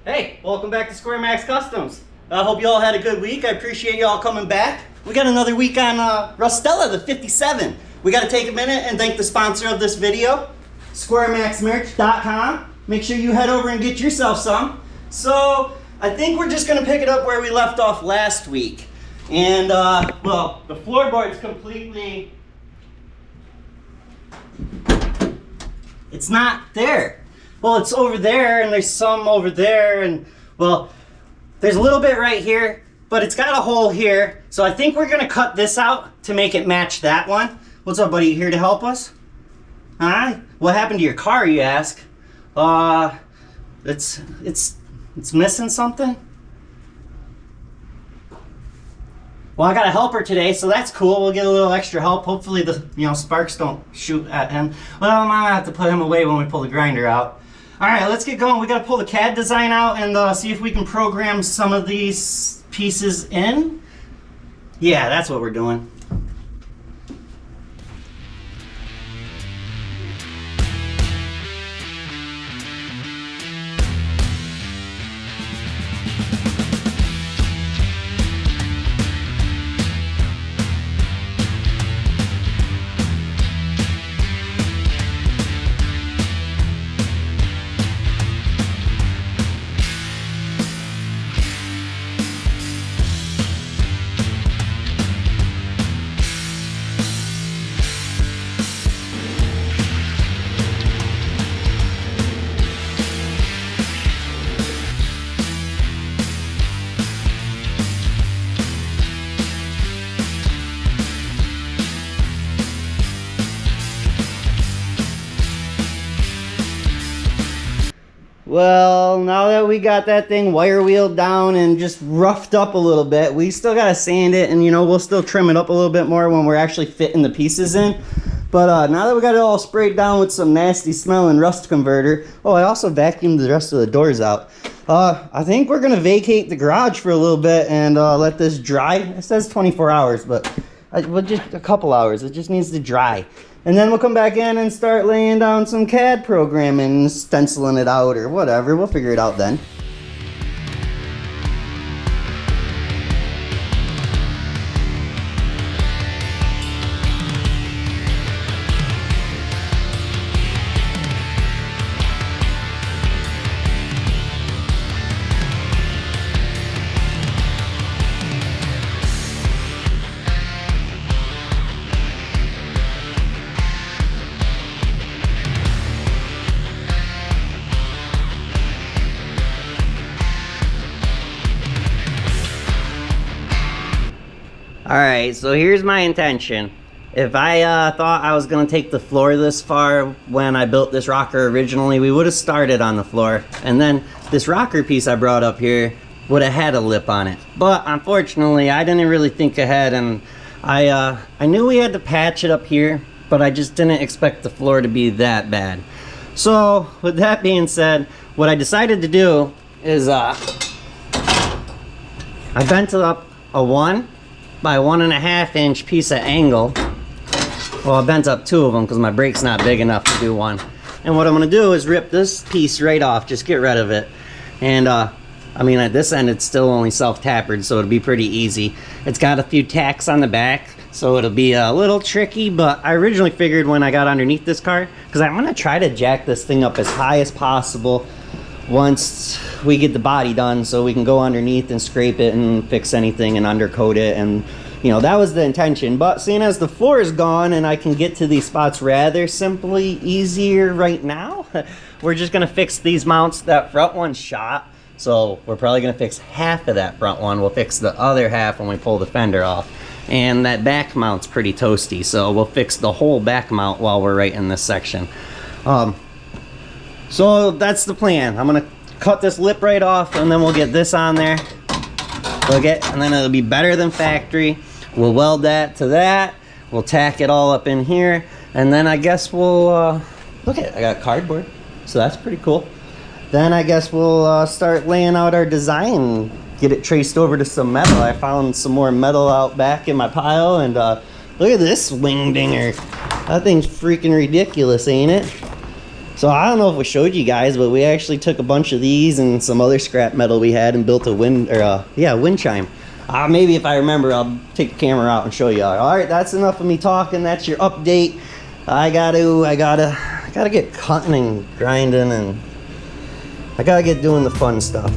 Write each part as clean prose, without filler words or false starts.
Hey, welcome back to SquareMax Customs. I hope you all had a good week. I appreciate you all coming back. We got another week on Rustella, the 57. We got to take a minute and thank the sponsor of this video, SquareMaxMerch.com. Make sure you head over and get yourself some. So, I think we're just going to pick it up where we left off last week. And, well, the floorboard's completely... It's not there. Well, it's over there, and there's some over there, and, well, there's a little bit right here, but it's got a hole here. So I think we're gonna cut this out to make it match that one. What's up, buddy? You here to help us? Huh? What happened to your car, you ask? It's missing something? Well, I got a helper today, so that's cool. We'll get a little extra help. Hopefully the sparks don't shoot at him. Well, I might have to put him away when we pull the grinder out. All right, let's get going. We got to pull the CAD design out and see if we can program some of these pieces in. Yeah, that's what we're doing. Well, now that we got that thing wire wheeled down and just roughed up a little bit, we still got to sand it, and we'll still trim it up a little bit more when we're actually fitting the pieces in. But now that we got it all sprayed down with some nasty smelling rust converter, oh, I also vacuumed the rest of the doors out. I think we're going to vacate the garage for a little bit and let this dry. It says 24 hours, but well, just a couple hours. It just needs to dry. And then we'll come back in and start laying down some CAD programming, stenciling it out or whatever. We'll figure it out then. Alright, so here's my intention. If I thought I was going to take the floor this far when I built this rocker originally, we would have started on the floor. And then this rocker piece I brought up here would have had a lip on it. But unfortunately, I didn't really think ahead, and I knew we had to patch it up here, but I just didn't expect the floor to be that bad. So, with that being said, what I decided to do is I bent up a 1 by 1.5 inch piece of angle. Well, I bent up 2 of them because my brake's not big enough to do 1. And what I'm going to do is rip this piece right off, just get rid of it. And I mean, at this end it's still only self-tapered, so it'll be pretty easy. It's got a few tacks on the back, so it'll be a little tricky, but I originally figured when I got underneath this car, because I'm going to try to jack this thing up as high as possible once we get the body done, so we can go underneath and scrape it and fix anything and undercoat it. And that was the intention. But seeing as the floor is gone and I can get to these spots rather simply easier right now, we're just gonna fix these mounts. That front one's shot, so we're probably gonna fix half of that front one. We'll fix the other half when we pull the fender off. And that back mount's pretty toasty, so we'll fix the whole back mount while we're right in this section. So that's the plan. I'm gonna cut this lip right off, and then we'll get this on there. And then it'll be better than factory. We'll weld that to that. We'll tack it all up in here, and then I guess we'll look at. I got cardboard, so that's pretty cool. Then I guess we'll start laying out our design. Get it traced over to some metal. I found some more metal out back in my pile, and look at this wing dinger. That thing's freaking ridiculous, ain't it? So I don't know if we showed you guys, but we actually took a bunch of these and some other scrap metal we had and built a wind chime. Maybe if I remember, I'll take the camera out and show you. All right, that's enough of me talking. That's your update. I gotta get cutting and grinding, and I gotta get doing the fun stuff.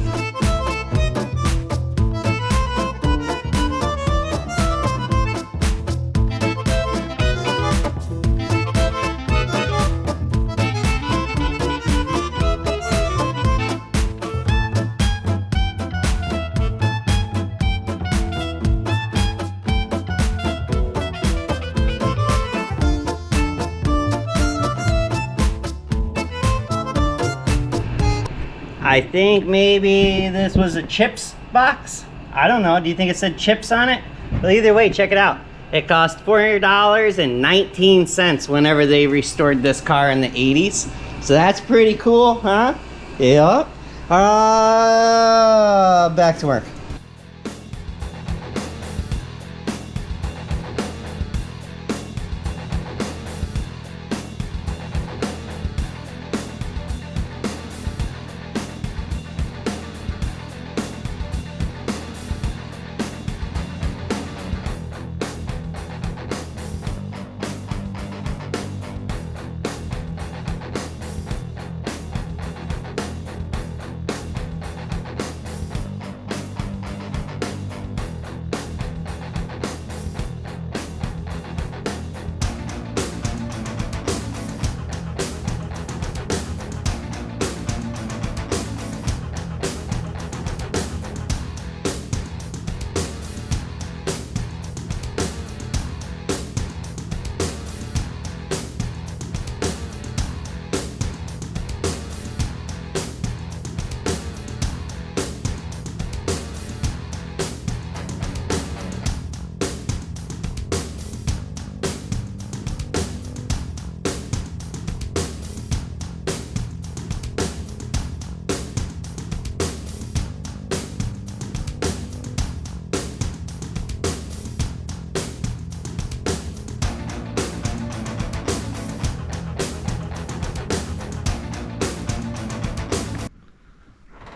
I think maybe this was a chips box. I don't know. Do you think it said chips on it? Well, either way, check it out. It cost $400.19 whenever they restored this car in the 80s. So that's pretty cool, huh? Yep. Back to work.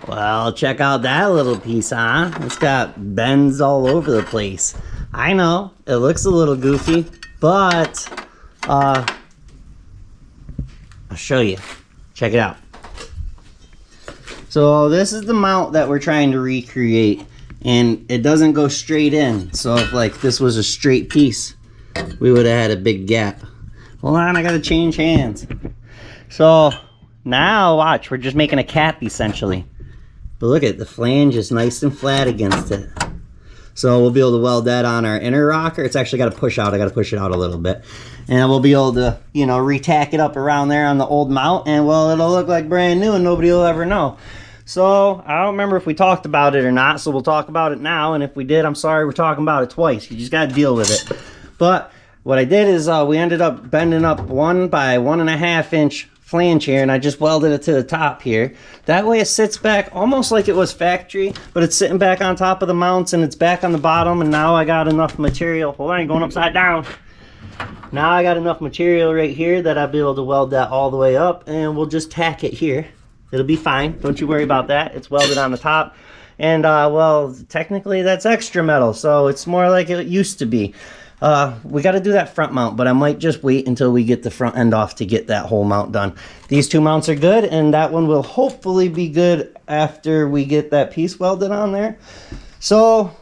Well, check out that little piece, huh? It's got bends all over the place. I know, it looks a little goofy, but I'll show you. Check it out. So this is the mount that we're trying to recreate, and it doesn't go straight in. So if like this was a straight piece, we would have had a big gap. Hold on, I gotta change hands. So now watch, we're just making a cap essentially. But look at the flange is nice and flat against it. So we'll be able to weld that on our inner rocker. It's actually got to push out. I got to push it out a little bit. And we'll be able to, you know, re-tack it up around there on the old mount. And well, it'll look like brand new and nobody will ever know. So I don't remember if we talked about it or not. So we'll talk about it now. And if we did, I'm sorry we're talking about it twice. You just got to deal with it. But what I did is we ended up bending up 1 by 1.5 inch flange here, and I just welded it to the top here. That way it sits back almost like it was factory, but it's sitting back on top of the mounts and it's back on the bottom, and now I got enough material. Hold on, going upside down. Now I got enough material right here that I'll be able to weld that all the way up, and we'll just tack it here. It'll be fine. Don't you worry about that. It's welded on the top. And well, technically that's extra metal, so it's more like it used to be. We got to do that front mount, but I might just wait until we get the front end off to get that whole mount done. These two mounts are good, and that one will hopefully be good after we get that piece welded on there. So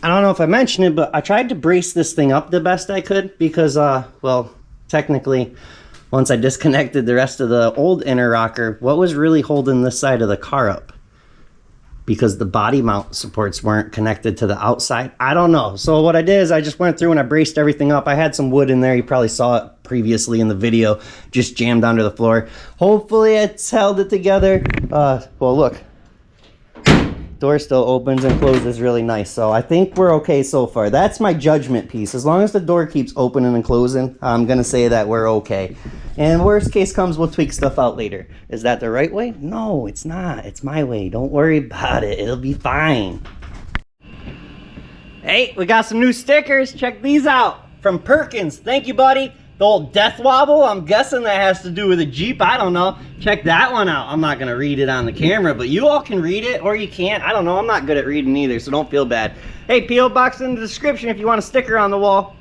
I don't know if I mentioned it, but I tried to brace this thing up the best I could because well, technically once I disconnected the rest of the old inner rocker, what was really holding this side of the car up? Because the body mount supports weren't connected to the outside. I don't know. So what I did is I just went through and I braced everything up. I had some wood in there. You probably saw it previously in the video, just jammed onto the floor. Hopefully it's held it together. Well, look. Door still opens and closes really nice. So I think we're okay so far. That's my judgment piece. As long as the door keeps opening and closing, I'm going to say that we're okay. And worst case comes, we'll tweak stuff out later. Is that the right way? No, it's not. It's my way. Don't worry about it. It'll be fine. Hey, we got some new stickers. Check these out from Perkins. Thank you, buddy. The old death wobble, I'm guessing that has to do with a Jeep. I don't know. Check that one out. I'm not going to read it on the camera, but you all can read it, or you can't. I don't know. I'm not good at reading either, so don't feel bad. Hey, P.O. Box in the description if you want a sticker on the wall.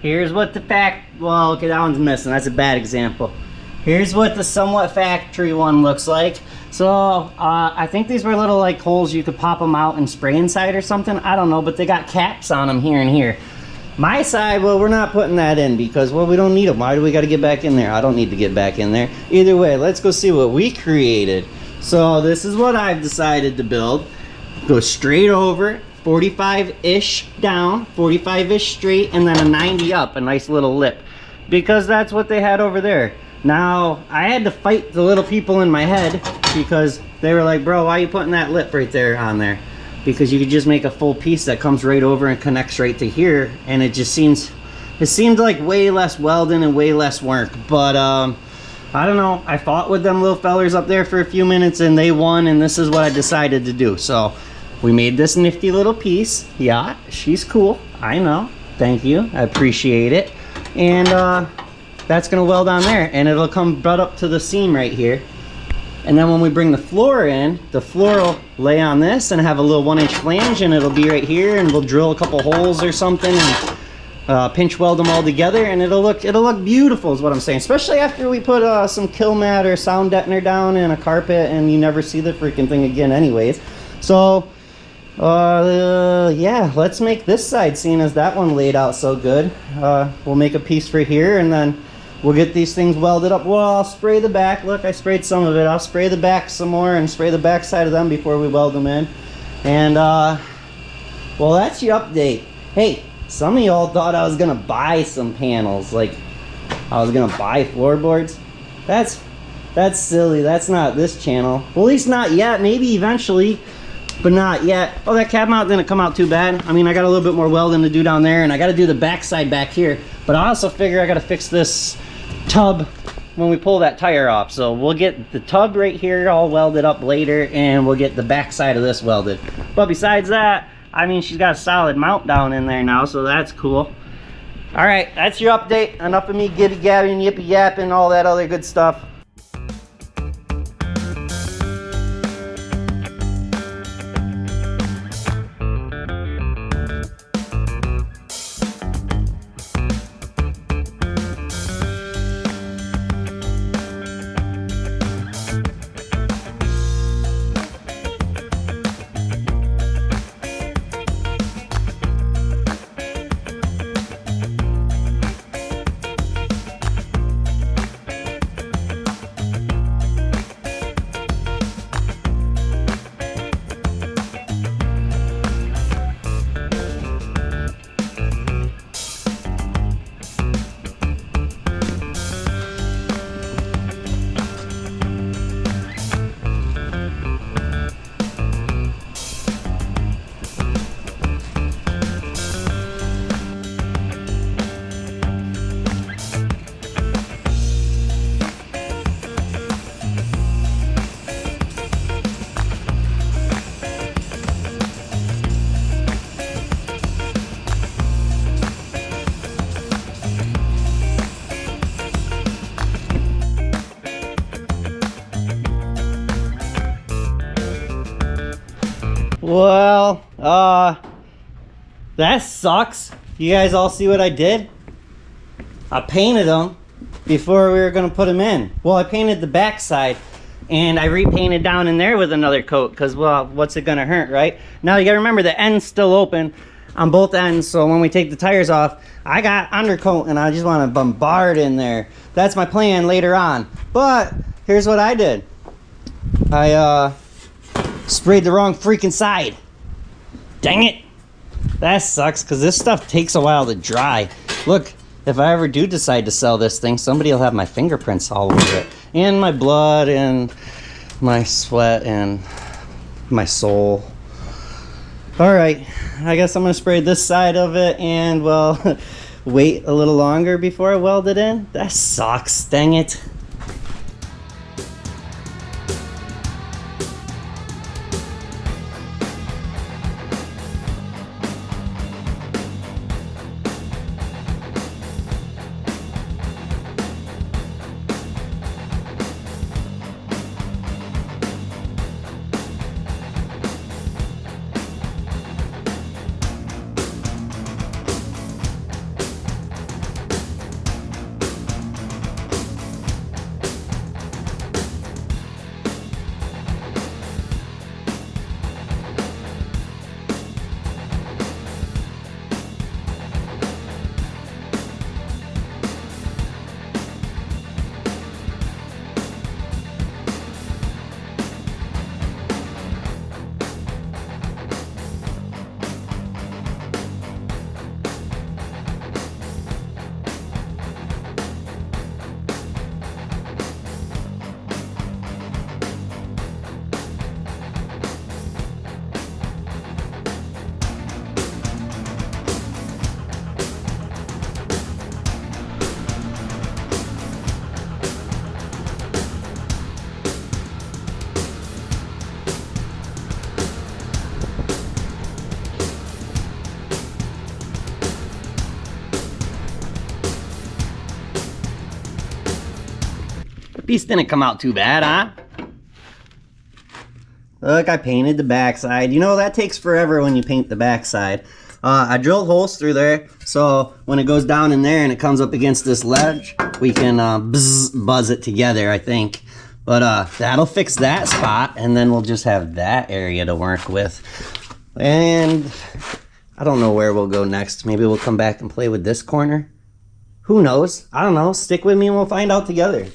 Here's what the well, okay, that one's missing. That's a bad example. Here's what the somewhat factory one looks like. So, I think these were little like holes you could pop them out and spray inside or something. I don't know, but they got caps on them here and here. My side, well, we're not putting that in because, well, we don't need them. Why do we got to get back in there? I don't need to get back in there. Either way, let's go see what we created. So, this is what I've decided to build. Go straight over, 45-ish down, 45-ish straight, and then a 90 up, a nice little lip. Because that's what they had over there. Now, I had to fight the little people in my head because they were like, bro, why are you putting that lip right there on there? Because you could just make a full piece that comes right over and connects right to here, and it seemed like way less welding and way less work. But I don't know, I fought with them little fellers up there for a few minutes and they won, and this is what I decided to do. So we made this nifty little piece. Yeah, she's cool, I know, thank you, I appreciate it. And that's gonna weld on there, and it'll come butt up to the seam right here. And then when we bring the floor in, the floor will lay on this and have a little 1-inch flange, and it'll be right here, and we'll drill a couple holes or something and pinch weld them all together, and it'll look beautiful is what I'm saying. Especially after we put some kill mat or sound deadener down and a carpet, and you never see the freaking thing again anyways. So yeah, let's make this side, seeing as that one laid out so good. We'll make a piece for here, and then we'll get these things welded up. Well, I'll spray the back. Look, I sprayed some of it. I'll spray the back some more and spray the back side of them before we weld them in. And well, that's your update. Hey, some of y'all thought I was gonna buy some panels, like I was gonna buy floorboards. That's silly. That's not this channel. Well, at least not yet. Maybe eventually, but not yet. Oh, that cab mount didn't come out too bad. I mean, I got a little bit more welding to do down there, and I got to do the back side back here. But I also figure I got to fix this tub when we pull that tire off. So we'll get the tub right here all welded up later, and we'll get the back side of this welded. But besides that, I mean, she's got a solid mount down in there now, so that's cool. All right, that's your update. Enough of me gibby-gabbing, yippy-yapping, all that other good stuff. Well, that sucks. You guys all see what I did? I painted them before we were gonna put them in. Well, I painted the back side and I repainted down in there with another coat because, well, what's it gonna hurt, right? Now you gotta remember the end's still open on both ends, so when we take the tires off, I got undercoat and I just want to bombard in there. That's my plan later on. But here's what I did. I sprayed the wrong freaking side. Dang it. That sucks because this stuff takes a while to dry. Look, if I ever do decide to sell this thing, somebody will have my fingerprints all over it. And my blood and my sweat and my soul. Alright, I guess I'm going to spray this side of it and, well, wait a little longer before I weld it in. That sucks, dang it. Piece didn't come out too bad, huh? Look, I painted the backside. You know, that takes forever when you paint the backside. I drilled holes through there, so when it goes down in there and it comes up against this ledge, we can buzz it together, I think. But that'll fix that spot, and then we'll just have that area to work with. And I don't know where we'll go next. Maybe we'll come back and play with this corner. Who knows? I don't know. Stick with me and we'll find out together.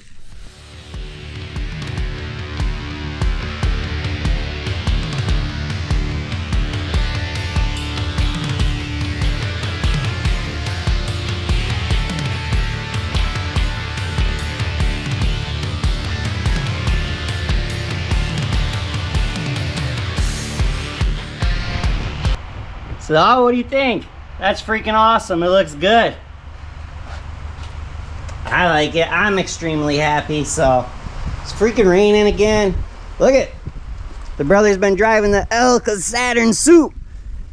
So, what do you think? That's freaking awesome. It looks good. I like it. I'm extremely happy. So, it's freaking raining again. Look it. The brother's been driving the Elka Saturn suit.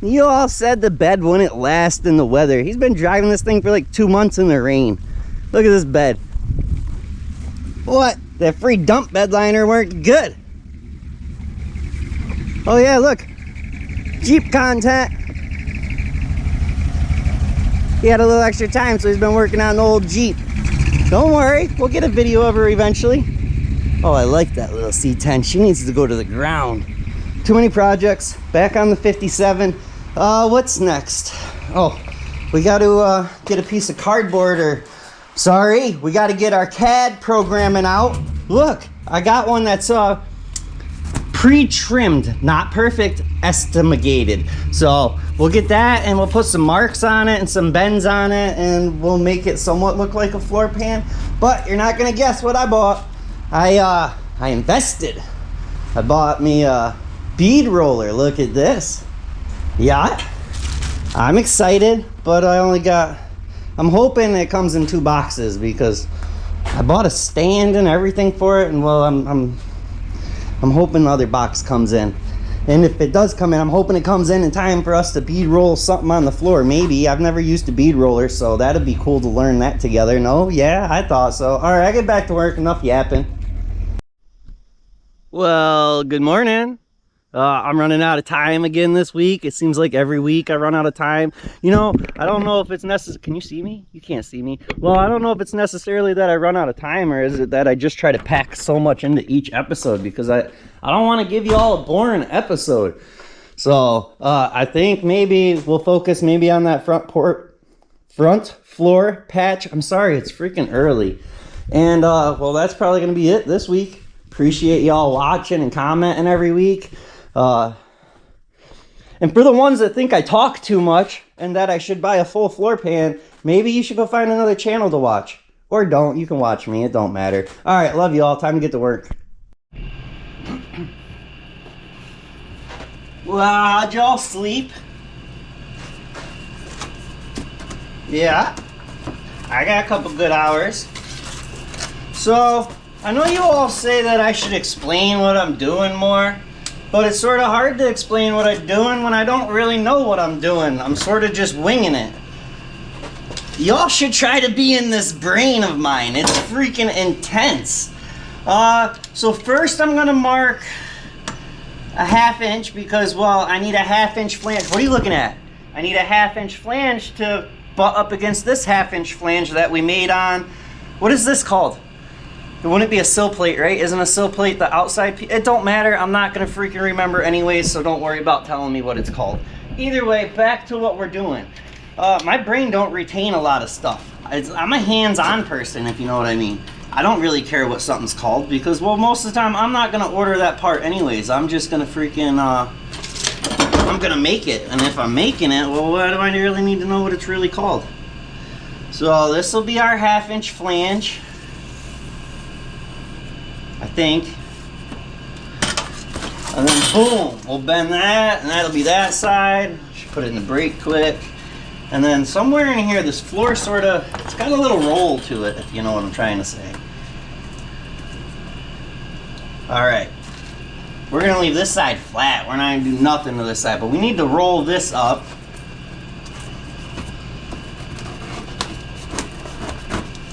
You all said the bed wouldn't last in the weather. He's been driving this thing for like 2 months in the rain. Look at this bed. What? That free dump bed liner worked good. Oh yeah, look. Jeep content. He had a little extra time, so he's been working on the old Jeep. Don't worry, we'll get a video of her eventually. Oh, I like that little C10. She needs to go to the ground. Too many projects. Back on the 57. What's next? Oh, we got to get a piece of cardboard, or sorry, we got to get our CAD programming out. Look, I got one that's pre-trimmed, not perfect, estimated. So we'll get that and we'll put some marks on it and some bends on it and we'll make it somewhat look like a floor pan. But you're not gonna guess what I bought. I invested. I bought me a bead roller. Look at this. Yeah, I'm excited, but I'm hoping it comes in 2 boxes because I bought a stand and everything for it, and well, I'm hoping the other box comes in. And if it does come in, I'm hoping it comes in time for us to bead roll something on the floor. Maybe. I've never used a bead roller, so that'd be cool to learn that together. No? Yeah, I thought so. Alright, I get back to work. Enough yapping. Well, good morning. I'm running out of time again this week. It seems like every week I run out of time. You know, I don't know if it's necessary. Can you see me? You can't see me. Well, I don't know if it's necessarily that I run out of time, or is it that I just try to pack so much into each episode, because I don't want to give you all a boring episode. So I think maybe we'll focus maybe on that front floor patch. I'm sorry, it's freaking early. And well, that's probably gonna be it this week. Appreciate y'all watching and commenting every week. And for the ones that think I talk too much and that I should buy a full floor pan, maybe you should go find another channel to watch. Or don't. You can watch me. It don't matter. All right, love you all. Time to get to work. Well, how'd y'all sleep? Yeah, I got a couple good hours. So, I know you all say that I should explain what I'm doing more, but it's sort of hard to explain what I'm doing when I don't really know what I'm doing. I'm sort of just winging it. Y'all should try to be in this brain of mine. It's freaking intense. So first I'm gonna mark a 1/2 inch because, well, I need a 1/2 inch flange. What are you looking at? I need a 1/2 inch flange to butt up against this 1/2 inch flange that we made on, what is this called? It wouldn't be a sill plate, right? Isn't a sill plate the outside piece? It don't matter. I'm not going to freaking remember anyways, so don't worry about telling me what it's called. Either way, back to what we're doing. My brain don't retain a lot of stuff. I'm a hands-on person, if you know what I mean. I don't really care what something's called because, well, most of the time I'm not going to order that part anyways. I'm just going to freaking, I'm going to make it. And if I'm making it, well, why do I really need to know what it's really called? So this will be our 1/2 inch flange. I think. And then boom, we'll bend that, and that'll be that side. Should put it in the brake quick. And then somewhere in here, this floor sort of, it's got a little roll to it, if you know what I'm trying to say. All right, we're gonna leave this side flat. We're not gonna do nothing to this side, but we need to roll this up.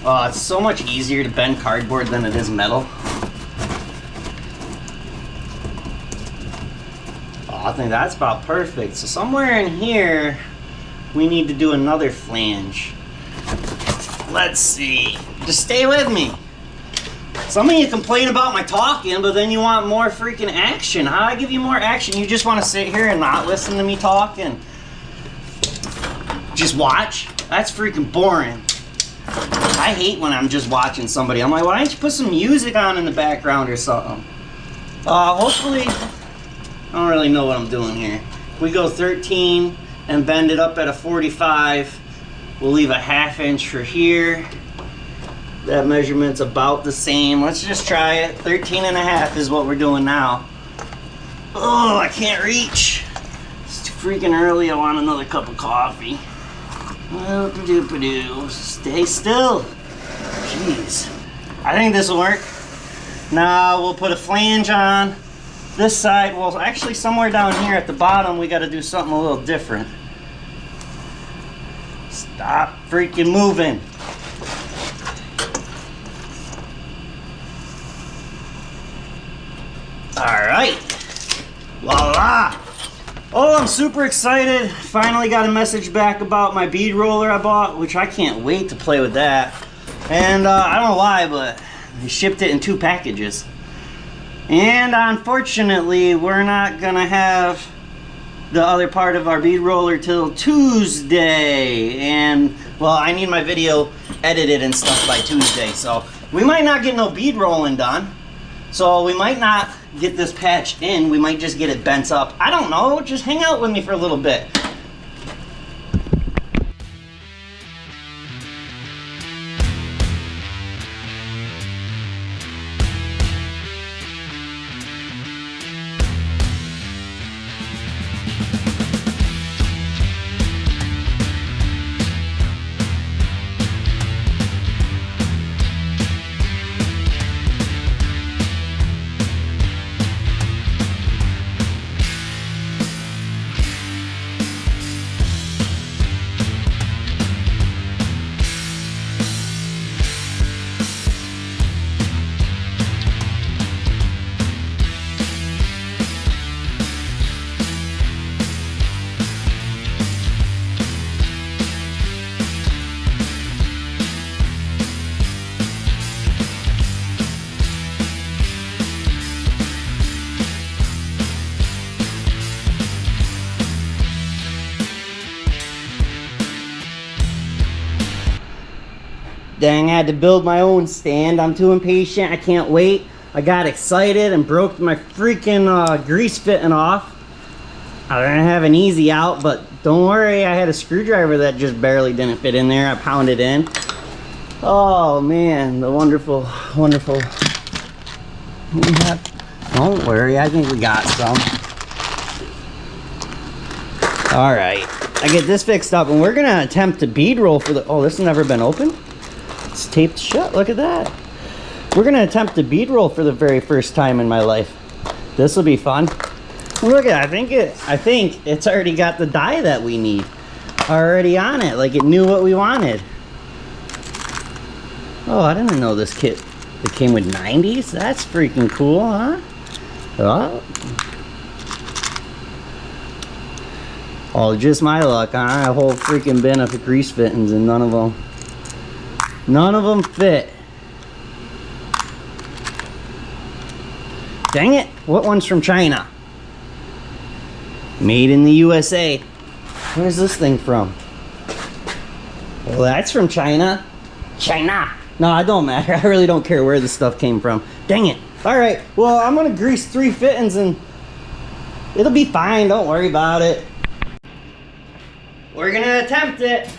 Oh, it's so much easier to bend cardboard than it is metal. I think that's about perfect. So somewhere in here, we need to do another flange. Let's see. Just stay with me. Some of you complain about my talking, but then you want more freaking action. How do I give you more action? You just want to sit here and not listen to me talk and just watch? That's freaking boring. I hate when I'm just watching somebody. I'm like, why don't you put some music on in the background or something? Hopefully, I don't really know what I'm doing here. We go 13 and bend it up at a 45. We'll leave a 1/2 inch for here. That measurement's about the same. Let's just try it. 13.5 is what we're doing now. Oh, I can't reach. It's too freaking early. I want another cup of coffee. Stay still. Jeez. I think this will work. Now we'll put a flange on this side. Well, actually somewhere down here at the bottom we got to do something a little different. Stop freaking moving. Alright. Voila. Oh, I'm super excited. Finally got a message back about my bead roller I bought, which I can't wait to play with that. And I don't know why, but they shipped it in 2 packages. And unfortunately, we're not gonna have the other part of our bead roller till Tuesday. And well, I need my video edited and stuff by Tuesday, so we might not get no bead rolling done. So we might not get this patch in. We might just get it bent up. I don't know. Just hang out with me for a little bit. Dang, I had to build my own stand. I'm too impatient. I can't wait. I got excited and broke my freaking grease fitting off. I didn't have an easy out, but don't worry. I had a screwdriver that just barely didn't fit in there. I pounded in. Oh man, the wonderful, wonderful. Don't worry, I think we got some. All right, I get this fixed up and we're gonna attempt to bead roll for the, oh, this has never been opened? It's taped shut, look at that. We're gonna attempt to bead roll for the very first time in my life. This will be fun. Look at it, I think it's already got the die that we need already on it, like it knew what we wanted. Oh, I didn't know this kit, it came with 90s? That's freaking cool, huh? Oh, just my luck, huh? A whole freaking bin of grease fittings and none of them fit. Dang it, what one's from China? Made in the USA. Where's this thing from? Well, that's from China. China. No, it don't matter. I really don't care where this stuff came from. Dang it. All right, well, I'm gonna grease 3 fittings and it'll be fine. Don't worry about it. We're gonna attempt it.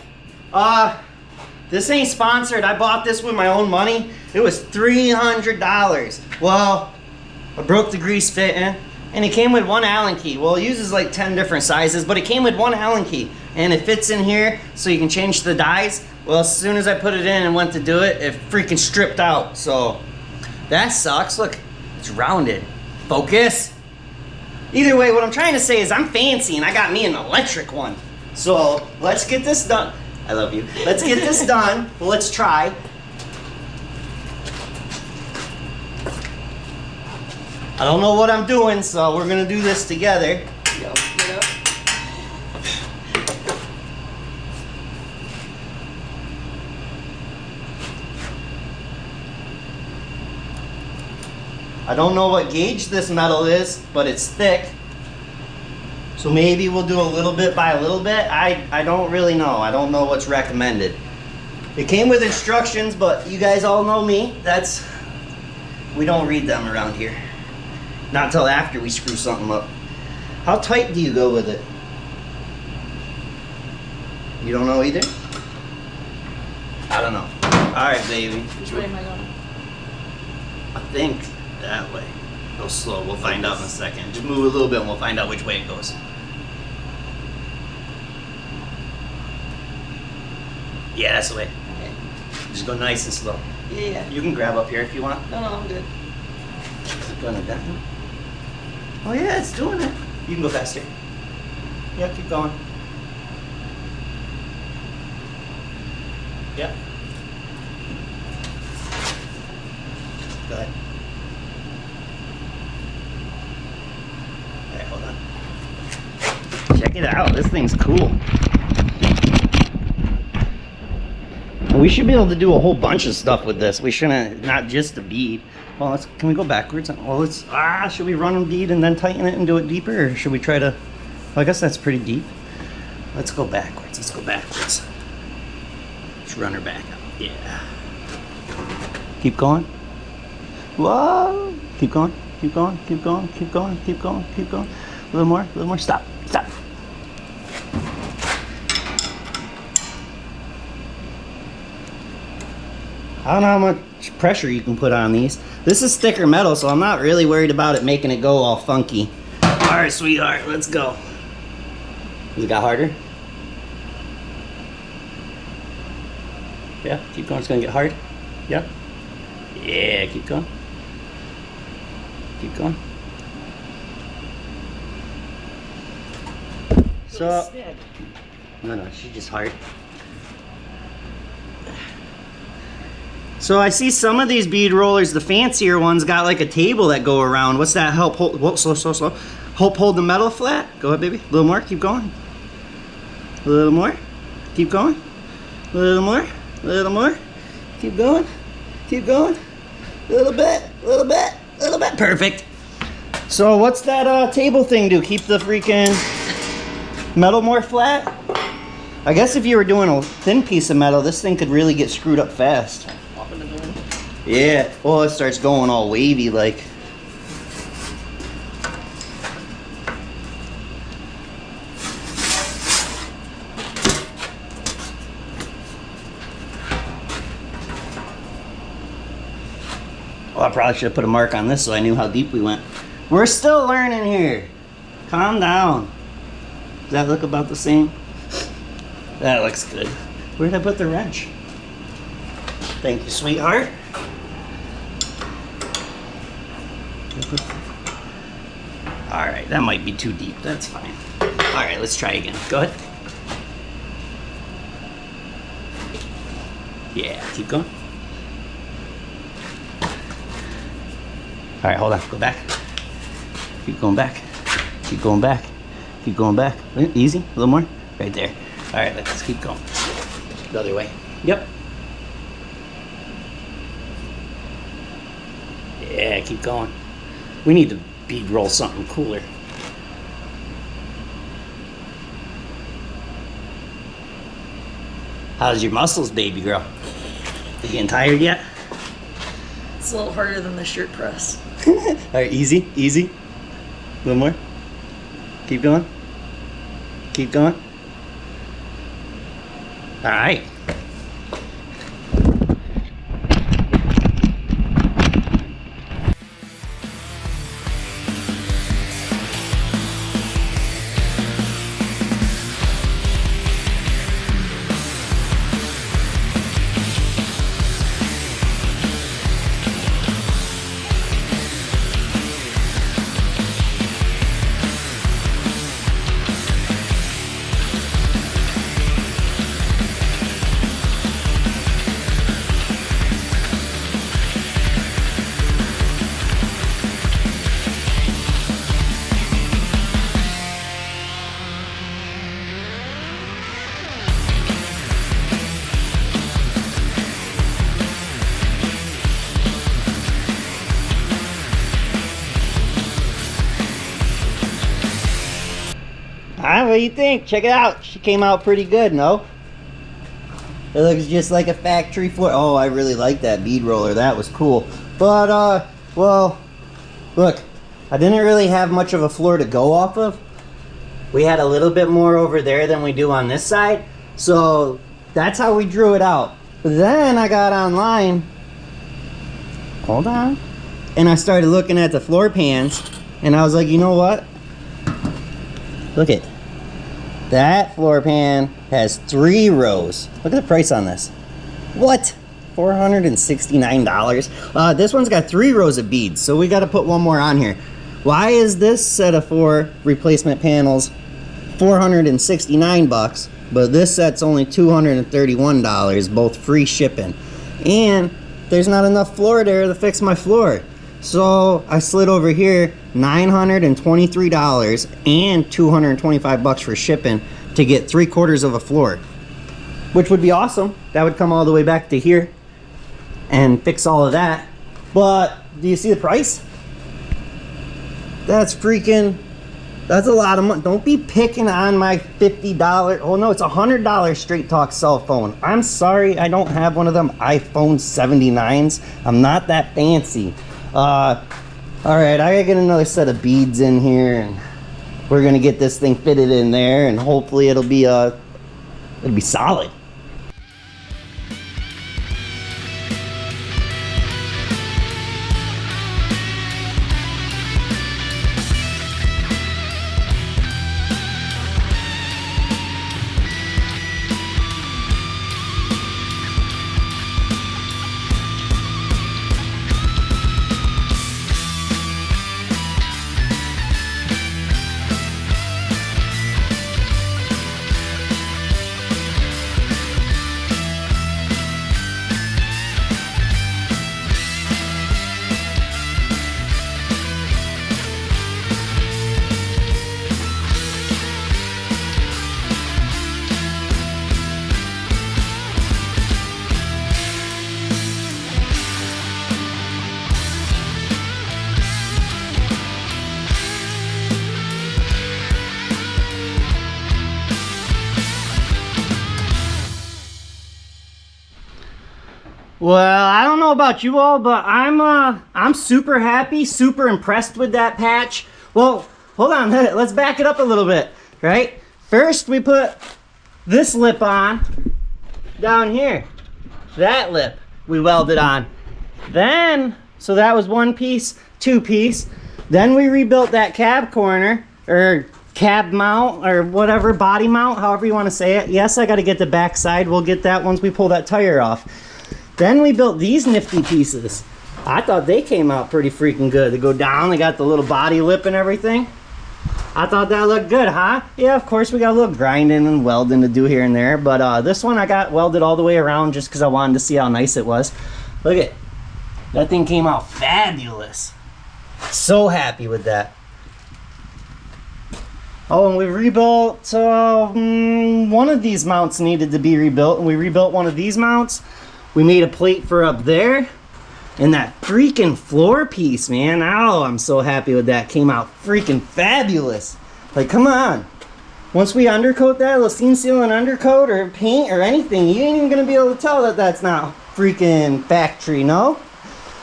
This ain't sponsored. I bought this with my own money. It was $300. Well, I broke the grease fitting and it came with 1 Allen key. Well, it uses like 10 different sizes, but it came with 1 Allen key and it fits in here so you can change the dies. Well, as soon as I put it in and went to do it, it freaking stripped out. So that sucks. Look, it's rounded. Focus. Either way, what I'm trying to say is I'm fancy and I got me an electric one. So let's get this done. I love you. Let's get this done. Well, let's try. I don't know what I'm doing, so we're gonna do this together. Yep, yep. I don't know what gauge this metal is, but it's thick. So maybe we'll do a little bit by a little bit. I don't really know. I don't know what's recommended. It came with instructions, but you guys all know me. We don't read them around here. Not until after we screw something up. How tight do you go with it? You don't know either? I don't know. Alright, baby. Which way am I going? I think that way. Go slow. We'll find out in a second. Just move a little bit and we'll find out which way it goes. Yeah, that's the way. Okay. Just go nice and slow. Yeah. You can grab up here if you want. No, I'm good. Is it going down? Oh yeah, it's doing it. You can go faster. Yeah, keep going. Yep. Go ahead. Alright, hold on. Check it out. This thing's cool. We should be able to do a whole bunch of stuff with this. We shouldn't, not just a bead. Well, can we go backwards? Well, should we run a bead and then tighten it and do it deeper? Or should we try to, well, I guess that's pretty deep. Let's go backwards. Let's go backwards. Let's run her back up. Yeah. Keep going. Whoa. Keep going. Keep going. Keep going. Keep going. Keep going. Keep going. A little more. A little more. Stop. Stop. I don't know how much pressure you can put on these. This is thicker metal, so I'm not really worried about it making it go all funky. All right, sweetheart, let's go. Has it got harder? Yeah, keep going. It's gonna get hard. Yeah. Yeah, keep going. Keep going. So, no, she's just hard. So I see some of these bead rollers, the fancier ones, got like a table that go around. What's that help hold? Whoa, slow, slow, slow. Help hold the metal flat. Go ahead, baby. A little more. Keep going. A little more. Keep going. A little more. A little more. Keep going. Keep going. A little bit. A little bit. A little bit. Perfect. So what's that table thing do? Keep the freaking metal more flat? I guess if you were doing a thin piece of metal, this thing could really get screwed up fast. Yeah, well, it starts going all wavy like. Oh, I probably should have put a mark on this so I knew how deep we went. We're still learning here. Calm down. Does that look about the same? That looks good. Where did I put the wrench? Thank you, sweetheart. Alright, that might be too deep. That's fine. Alright, let's try again. Go ahead. Yeah, keep going. Alright, hold on. Go back. Keep going back. Keep going back. Keep going back. Easy. A little more. Right there. Alright, let's keep going. The other way. Yep. Yeah, keep going. We need to bead roll something cooler. How's your muscles, baby girl? You getting tired yet? It's a little harder than the shirt press. Alright, easy, easy. A little more. Keep going. Keep going. Alright. Alright, what do you think? Check it out. She came out pretty good, no? It looks just like a factory floor. Oh, I really like that bead roller. That was cool. But, well, look, I didn't really have much of a floor to go off of. We had a little bit more over there than we do on this side. So, that's how we drew it out. But then I got online. Hold on. And I started looking at the floor pans. And I was like, you know what? Look at that floor pan has 3 rows. Look at the price on this. What? $469. This one's got 3 rows of beads, so we got to put one more on here. Why is this set of 4 replacement panels $469, but this set's only $231, both free shipping? And there's not enough floor there to fix my floor. So I slid over here $923 and $225 for shipping to get 3/4 of a floor, which would be awesome. That would come all the way back to here and fix all of that. But do you see the price? That's a lot of money. Don't be picking on my $50. Oh no, it's $100 Straight Talk cell phone. I'm sorry, I don't have one of them iPhone 79s. I'm not that fancy. All right, I gotta get another set of beads in here, and we're gonna get this thing fitted in there, and hopefully it'll be solid. Well, I don't know about you all, but I'm super happy, super impressed with that patch. Well, hold on, let's back it up a little bit, right? First, we put this lip on down here. That lip we welded on. Then, so that was one piece, two piece. Then we rebuilt that cab corner, or cab mount, or whatever, body mount, however you want to say it. Yes, I got to get the back side. We'll get that once we pull that tire off. Then we built these nifty pieces. I thought they came out pretty freaking good. They go down, they got the little body lip and everything. I thought that looked good, huh? Yeah, of course we got a little grinding and welding to do here and there, but this one I got welded all the way around just because I wanted to see how nice it was. Look at that thing, came out fabulous. So happy with that. Oh, and we rebuilt, one of these mounts needed to be rebuilt, and we rebuilt one of these mounts. We made a plate for up there, and that freaking floor piece, man. Oh, I'm so happy with that. Came out freaking fabulous. Like, come on. Once we undercoat that, Lacine seal and undercoat or paint or anything, you ain't even gonna be able to tell that that's not freaking factory, no?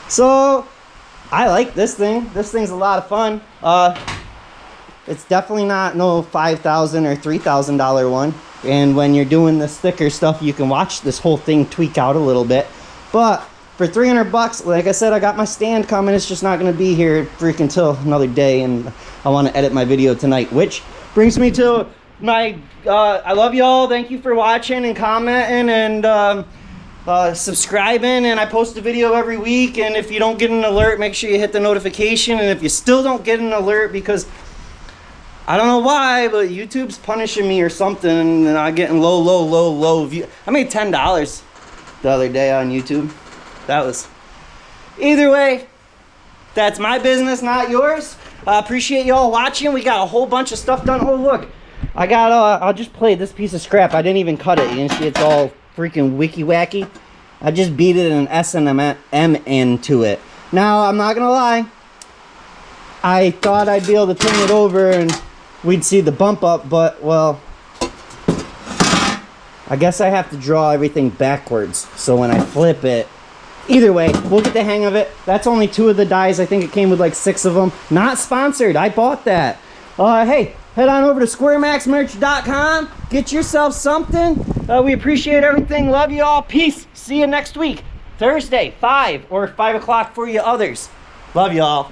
So, I like this thing. This thing's a lot of fun. It's definitely not no $5,000 or $3,000 one. And when you're doing this thicker stuff, you can watch this whole thing tweak out a little bit. But for 300 bucks, like I said, I got my stand coming. It's just not going to be here freaking till another day, and I want to edit my video tonight, which brings me to my I love y'all. Thank you for watching and commenting and subscribing, and I post a video every week. And if you don't get an alert, make sure you hit the notification. And if you still don't get an alert, because I don't know why, but YouTube's punishing me or something, and I'm getting low view. I made $10 the other day on YouTube. That was... Either way, that's my business, not yours. I appreciate y'all watching. We got a whole bunch of stuff done. Oh, look. I got, I'll just play this piece of scrap. I didn't even cut it. You can see it's all freaking wicky-wacky. I just beat it an S&M into it. Now, I'm not going to lie. I thought I'd be able to turn it over and we'd see the bump up, but, well, I guess I have to draw everything backwards, so when I flip it, either way, we'll get the hang of it. That's only 2 of the dies. I think it came with like 6 of them. Not sponsored. I bought that. Hey, head on over to SquareMaxMerch.com. Get yourself something. We appreciate everything. Love you all. Peace. See you next week. Thursday, 5 or 5 o'clock for you others. Love you all.